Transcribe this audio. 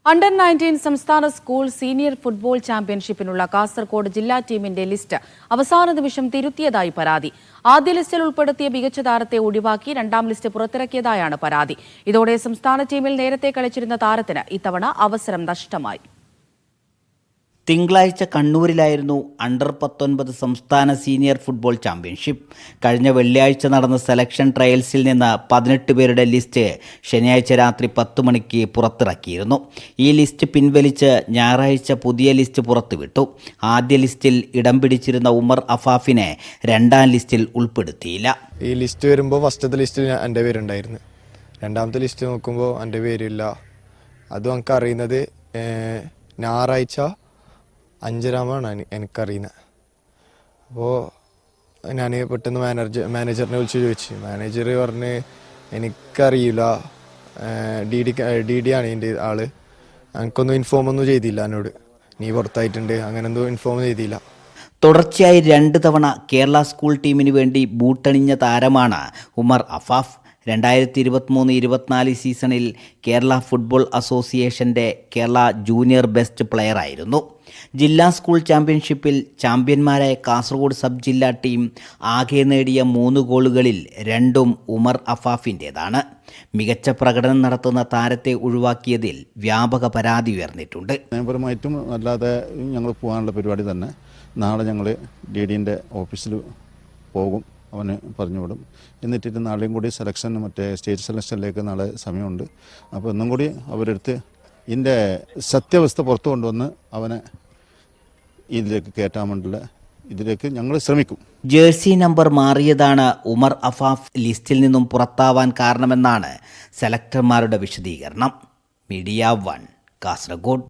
Under 19 സംസ്ഥാന school senior football ചാമ്പ്യൻഷിപ്പിനുള്ള Kasaragod ജില്ലാ ടീമിന്റെ ലിസ്റ്റ് അവസാന നിമിഷം തിരുത്തിയതായി പരാതി. ആദ്യ ലിസ്റ്റിൽ ഉൾപ്പെടുത്തിയ മികച്ച താരത്തെ ഒഴിവാക്കി രണ്ടാം ലിസ്റ്റ് പുറത്തിറക്കിയതായാണ് പരാതി. ഇതോടെ സംസ്ഥാന ടീമിൽ നേരത്തെ കളിച്ചിരുന്ന താരത്തിന് ഇത്തവണ അവസരം നഷ്ടമായി. തിങ്കളാഴ്ച കണ്ണൂരിലായിരുന്നു അണ്ടർ 19 സംസ്ഥാന സീനിയർ ഫുട്ബോൾ ചാമ്പ്യൻഷിപ്പ്. കഴിഞ്ഞ വെള്ളിയാഴ്ച നടന്ന സെലക്ഷൻ ട്രയൽസിൽ നിന്ന് 18 പേരുടെ ലിസ്റ്റ് ശനിയാഴ്ച രാത്രി 10 മണിക്ക് പുറത്തിറക്കിയിരുന്നു. ഈ ലിസ്റ്റ് പിൻവലിച്ച് ഞായറാഴ്ച പുതിയ ലിസ്റ്റ് പുറത്തുവിട്ടു. ആദ്യ ലിസ്റ്റിൽ ഇടം പിടിച്ചിരുന്ന ഉമർ അഫാഫിനെ രണ്ടാം ലിസ്റ്റിൽ ഉൾപ്പെടുത്തിയില്ല. ഈ ലിസ്റ്റ് വരുമ്പോൾ ഫസ്റ്റത്തെ ലിസ്റ്റിൽ എൻ്റെ പേരുണ്ടായിരുന്നു. രണ്ടാമത്തെ ലിസ്റ്റ് നോക്കുമ്പോൾ എൻ്റെ പേരില്ല. അതും എനിക്ക് അറിയുന്നത് ഞായറാഴ്ച 5-ാമാണ് എനിക്കറിയുന്നത്. അപ്പോൾ ഞാൻ പെട്ടെന്ന് മാനേജറിനെ വിളിച്ച് ചോദിച്ചു. മാനേജർ പറഞ്ഞ് എനിക്കറിയില്ല, ഡി ഡി ആണ് എൻ്റെ ആള്, എനിക്കൊന്നും ഇൻഫോമൊന്നും ചെയ്തില്ല. എന്നോട് നീ പുറത്തായിട്ടുണ്ട് അങ്ങനെന്തോ ഇൻഫോം ചെയ്തില്ല. തുടർച്ചയായി 2 തവണ കേരള സ്കൂൾ ടീമിന് വേണ്ടി ബൂട്ടണിഞ്ഞ താരമാണ് ഉമർ അഫാഫ്. 2023-24 സീസണിൽ കേരള ഫുട്ബോൾ അസോസിയേഷൻ്റെ കേരള ജൂനിയർ ബെസ്റ്റ് പ്ലെയറായിരുന്നു. ജില്ലാ സ്കൂൾ ചാമ്പ്യൻഷിപ്പിൽ ചാമ്പ്യന്മാരായ കാസർഗോഡ് സബ് ജില്ലാ ടീം ആകെ നേടിയ 3 ഗോളുകളിൽ 2 ഉമർ അഫാഫിൻ്റേതാണ്. മികച്ച പ്രകടനം നടത്തുന്ന താരത്തെ ഒഴിവാക്കിയതിൽ വ്യാപക പരാതി ഉയർന്നിട്ടുണ്ട്. നയപരമായിട്ടും അല്ലാതെ ഞങ്ങൾ പോകാനുള്ള പരിപാടി തന്നെ. നാളെ ഞങ്ങൾ DDൻ്റെ ഓഫീസിൽ പോകും, അവന് പറഞ്ഞുവിടും. എന്നിട്ട് നാളെയും കൂടി സെലക്ഷൻ സ്റ്റേറ്റ് സെലക്ഷനിലേക്ക് നാളെ സമയമുണ്ട്. അപ്പോൾ ഒന്നും കൂടി അവരെടുത്ത് ഇതിൻ്റെ സത്യാവസ്ഥ പുറത്തു കൊണ്ടുവന്ന് അവനെ ഇതിലേക്ക് കയറ്റാൻ വേണ്ടിയുള്ള ഇതിലേക്ക് ഞങ്ങൾ ശ്രമിക്കും. ജേഴ്സി നമ്പർ മാറിയതാണ് ഉമർ അഫാഫ് ലിസ്റ്റിൽ നിന്നും പുറത്താവാൻ കാരണമെന്നാണ് സെലക്ടർമാരുടെ വിശദീകരണം. മീഡിയ 1 കാസർഗോഡ്.